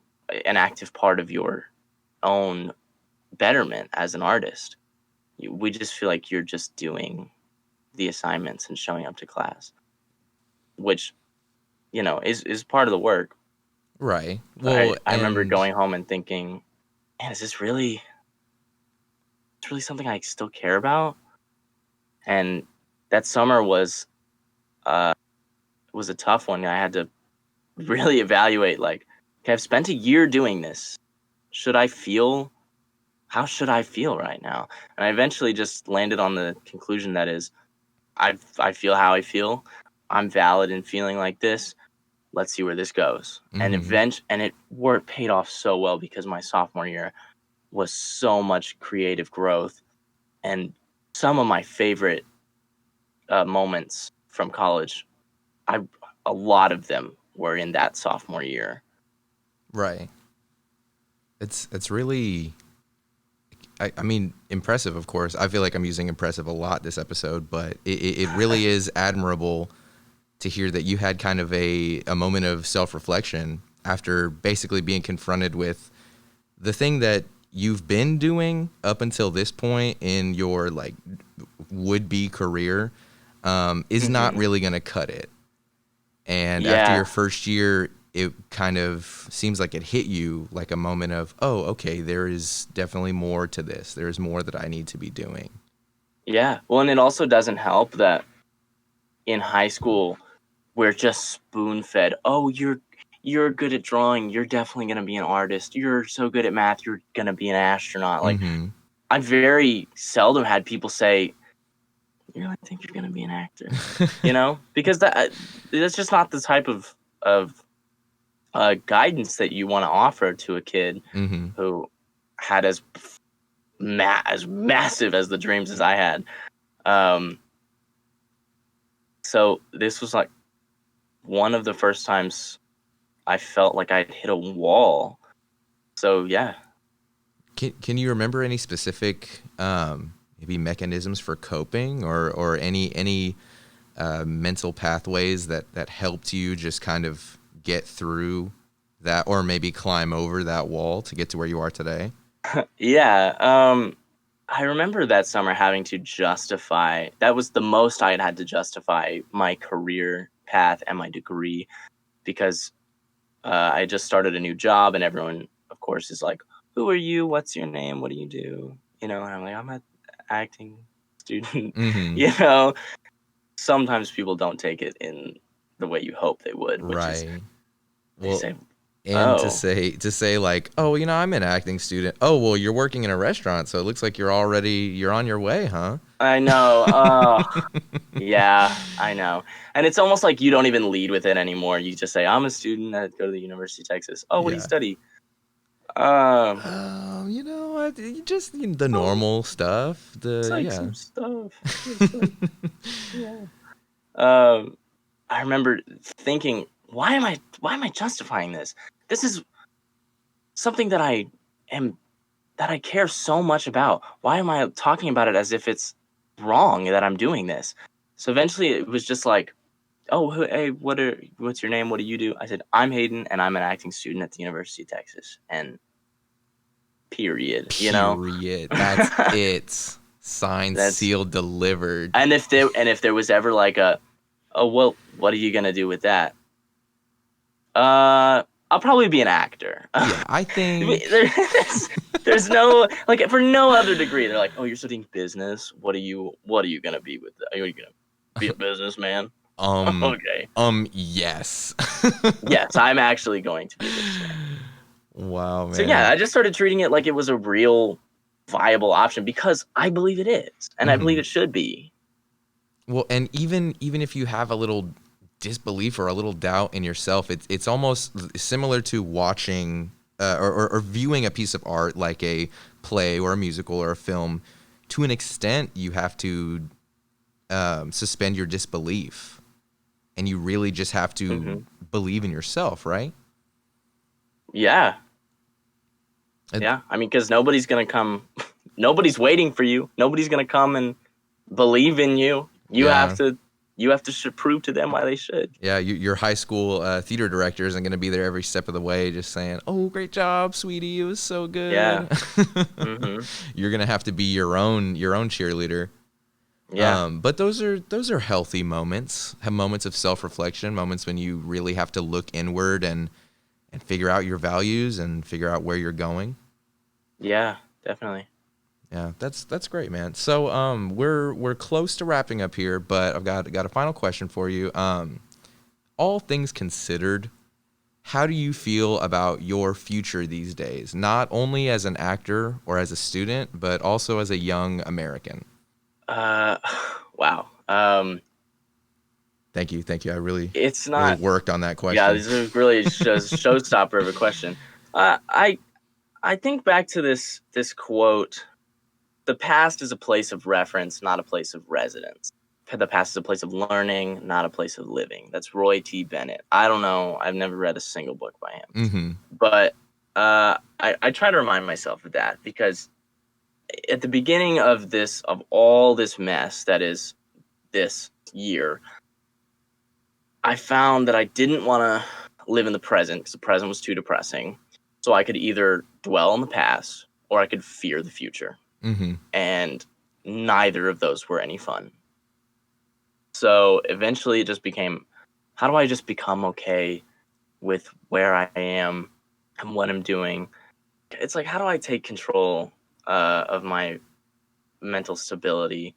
Speaker 2: an active part of your own betterment as an artist. We just feel like you're just doing the assignments and showing up to class, which, is part of the work.
Speaker 1: Right. Well,
Speaker 2: I remember going home and thinking, man, is this really something I still care about? And that summer was a tough one. I had to really evaluate, okay, I've spent a year doing this. How should I feel right now? And I eventually just landed on the conclusion that is, I feel how I feel. I'm valid in feeling like this. Let's see where this goes.
Speaker 1: Mm-hmm.
Speaker 2: And it paid off so well, because my sophomore year was so much creative growth, and some of my favorite moments from college, a lot of them were in that sophomore year.
Speaker 1: Right. It's really, I mean, impressive, of course. I feel like I'm using impressive a lot this episode, but it really is admirable to hear that you had kind of a moment of self-reflection after basically being confronted with the thing that you've been doing up until this point in your would-be career is not really going to cut it. And after your first year, it kind of seems like it hit you like a moment of, oh, okay, there is definitely more to this. There's more that I need to be doing.
Speaker 2: Yeah. Well, and it also doesn't help that in high school we're just spoon-fed. Oh, you're good at drawing. You're definitely going to be an artist. You're so good at math. You're going to be an astronaut. Like, I very seldom had people say, you really think you're going to be an actor? You know, because that's just not the type of guidance that you want to offer to a kid who had as massive as the dreams as I had. So this was like one of the first times I felt like I'd hit a wall. So yeah.
Speaker 1: Can you remember any specific maybe mechanisms for coping or any mental pathways that helped you just kind of get through that, or maybe climb over that wall to get to where you are today?
Speaker 2: Yeah. I remember that summer having to justify, that was the most I had to justify my career path and my degree, because I just started a new job and everyone, of course, is like, who are you? What's your name? What do you do? You know, and I'm like, I'm an acting student. You know, sometimes people don't take it in the way you hope they would, which is they say,
Speaker 1: and to say like, oh, you know, I'm an acting student. Oh, well, you're working in a restaurant, so it looks like you're on your way, huh?
Speaker 2: I know. Oh, yeah, I know. And it's almost like you don't even lead with it anymore. You just say, I'm a student that go to the University of Texas. Oh, what do you study?
Speaker 1: You know, just the normal stuff.
Speaker 2: It's like
Speaker 1: Yeah.
Speaker 2: some stuff. It's like, yeah. I remember thinking, why am I justifying this? This is something that I care so much about. Why am I talking about it as if it's wrong that I'm doing this? So eventually it was just like, oh, hey, what's your name? What do you do? I said, I'm Hayden and I'm an acting student at the University of Texas. And period. You know?
Speaker 1: That's it. Signed, sealed, delivered.
Speaker 2: And if there was ever like oh, well, what are you gonna do with that? I'll probably be an actor.
Speaker 1: Yeah, I think
Speaker 2: there's no, like, for no other degree. They're like, oh, you're studying business. What are you gonna be with that? Are you gonna be a businessman? Okay.
Speaker 1: Yes.
Speaker 2: Yes, I'm actually going to be a businessman.
Speaker 1: Wow, man.
Speaker 2: So yeah, I just started treating it like it was a real viable option because I believe it is, and I believe it should be.
Speaker 1: Well, and even if you have a little disbelief or a little doubt in yourself, it's almost similar to watching or viewing a piece of art like a play or a musical or a film. To an extent, you have to suspend your disbelief, and you really just have to believe in yourself, right?
Speaker 2: Yeah. Yeah, I mean, because nobody's going to come, nobody's waiting for you. Nobody's going to come and believe in you. You have to prove to them why they should.
Speaker 1: Yeah, your high school theater director isn't going to be there every step of the way just saying, oh, great job, sweetie, it was so good.
Speaker 2: Yeah.
Speaker 1: You're going to have to be your own cheerleader.
Speaker 2: Yeah.
Speaker 1: But those are healthy moments, moments of self-reflection, moments when you really have to look inward and figure out your values and figure out where you're going.
Speaker 2: Yeah, definitely.
Speaker 1: Yeah, that's great, man. So we're close to wrapping up here, but I've got a final question for you. All things considered, how do you feel about your future these days? Not only as an actor or as a student, but also as a young American.
Speaker 2: Wow.
Speaker 1: Thank you. I really
Speaker 2: really
Speaker 1: worked on that question.
Speaker 2: Yeah, this is really showstopper of a question. I think back to this quote: "The past is a place of reference, not a place of residence. The past is a place of learning, not a place of living." That's Roy T. Bennett. I don't know. I've never read a single book by him. But I try to remind myself of that because at the beginning of all this mess that is this year, I found that I didn't want to live in the present because the present was too depressing. So I could either dwell on the past or I could fear the future. And neither of those were any fun. So eventually it just became, how do I just become okay with where I am and what I'm doing. It's like, how do I take control of my mental stability?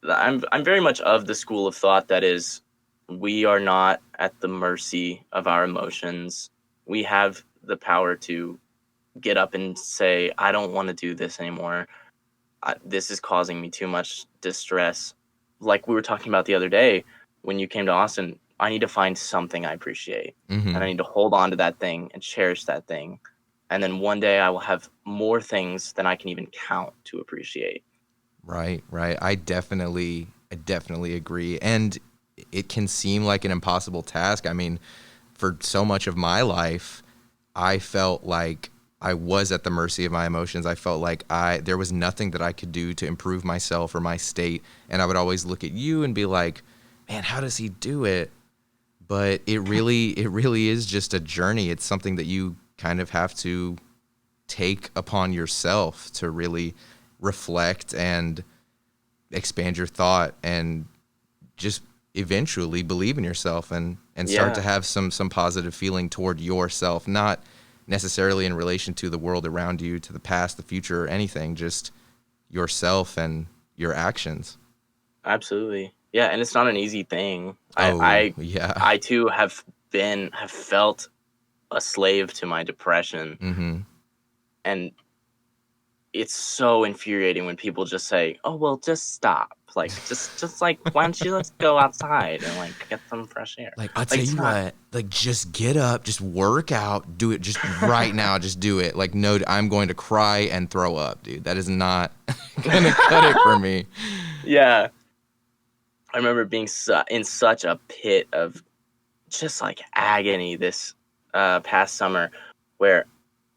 Speaker 2: I'm very much of the school of thought that is, we are not at the mercy of our emotions. We have the power to get up and say, I don't want to do this anymore. This is causing me too much distress. Like we were talking about the other day, when you came to Austin, I need to find something I appreciate.
Speaker 1: Mm-hmm.
Speaker 2: And I need to hold on to that thing and cherish that thing. And then one day I will have more things than I can even count to appreciate.
Speaker 1: Right. I definitely agree. And it can seem like an impossible task. I mean, for so much of my life, I felt like I was at the mercy of my emotions. I felt like there was nothing that I could do to improve myself or my state. And I would always look at you and be like, man, how does he do it? But it really is just a journey. It's something that you kind of have to take upon yourself to really reflect and expand your thought and just eventually believe in yourself and start to have some positive feeling toward yourself, not necessarily in relation to the world around you, to the past, the future, or anything, just yourself and your actions.
Speaker 2: Absolutely. Yeah, and it's not an easy thing.
Speaker 1: Yeah.
Speaker 2: I too have felt a slave to my depression.
Speaker 1: Mm-hmm.
Speaker 2: And it's so infuriating when people just say, "Oh, well, just stop. Like, just like, why don't you let's go outside and like get some fresh air."
Speaker 1: Like, I'll tell you what, like, just get up, just work out, do it just right now, just do it. Like, no, I'm going to cry and throw up, dude. That is not going to cut it for me.
Speaker 2: Yeah. I remember being in such a pit of just like agony this past summer, where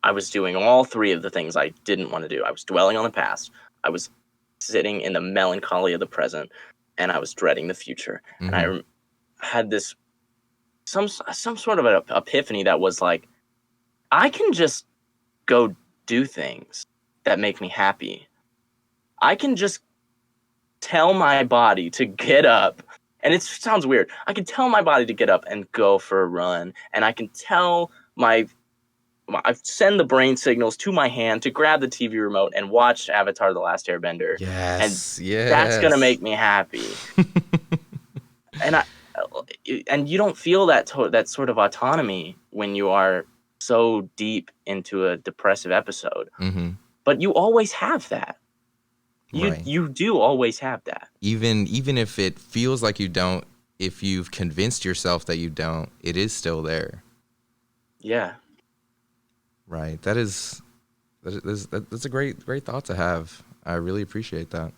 Speaker 2: I was doing all three of the things I didn't want to do. I was dwelling on the past, I was sitting in the melancholy of the present, and I was dreading the future.
Speaker 1: Mm-hmm.
Speaker 2: And I had this some sort of an epiphany that was like, I can just go do things that make me happy. I can just tell my body to get up. And it sounds weird. I can tell my body to get up and go for a run. And I can tell I send the brain signals to my hand to grab the TV remote and watch Avatar: The Last Airbender.
Speaker 1: Yes.
Speaker 2: That's going to make me happy. And you don't feel that sort of autonomy when you are so deep into a depressive episode.
Speaker 1: Mm-hmm.
Speaker 2: But you always have that.
Speaker 1: Right.
Speaker 2: You do always have that.
Speaker 1: Even if it feels like you don't, if you've convinced yourself that you don't, it is still there.
Speaker 2: Yeah.
Speaker 1: Right. That's a great thought to have. I really appreciate that.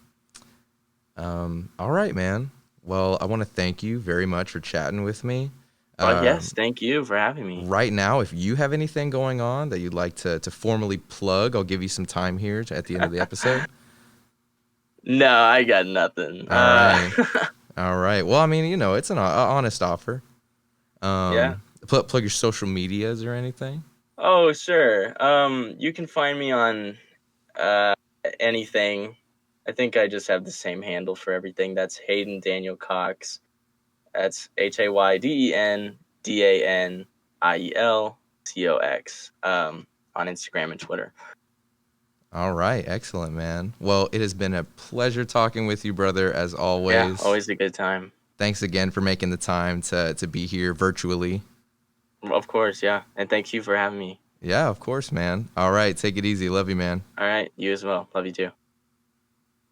Speaker 1: All right, man. Well, I want to thank you very much for chatting with me.
Speaker 2: Yes, thank you for having me.
Speaker 1: Right now, if you have anything going on that you'd like to formally plug, I'll give you some time here at the end of the episode.
Speaker 2: No, I got nothing.
Speaker 1: All right. All right. Well, I mean, it's an honest offer.
Speaker 2: Yeah.
Speaker 1: Plug your social medias or anything.
Speaker 2: Oh, sure. You can find me on anything. I think I just have the same handle for everything. That's Hayden Daniel Cox. That's HaydenDanielCox on Instagram and Twitter.
Speaker 1: All right. Excellent, man. Well, it has been a pleasure talking with you, brother, as always.
Speaker 2: Yeah, always a good time.
Speaker 1: Thanks again for making the time to be here virtually.
Speaker 2: Of course, yeah. And thank you for having me.
Speaker 1: Yeah, of course, man. All right. Take it easy. Love you, man.
Speaker 2: All right. You as well. Love you too.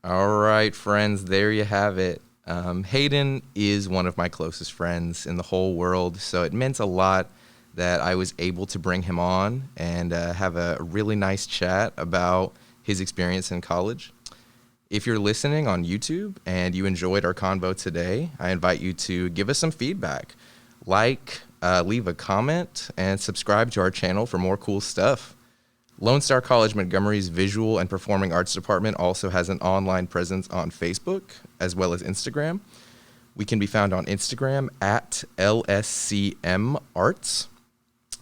Speaker 1: All right, friends. There you have it. Hayden is one of my closest friends in the whole world, so it meant a lot that I was able to bring him on and have a really nice chat about his experience in college. If you're listening on YouTube and you enjoyed our convo today, I invite you to give us some feedback. Leave a comment, and subscribe to our channel for more cool stuff. Lone Star College Montgomery's Visual and Performing Arts Department also has an online presence on Facebook as well as Instagram. We can be found on Instagram at LSC-M Arts.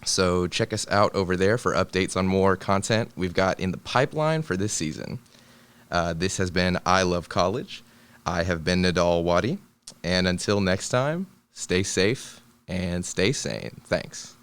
Speaker 1: So check us out over there for updates on more content we've got in the pipeline for this season. This has been I Love College. I have been Nidal Wadi. And until next time, stay safe and stay sane. Thanks.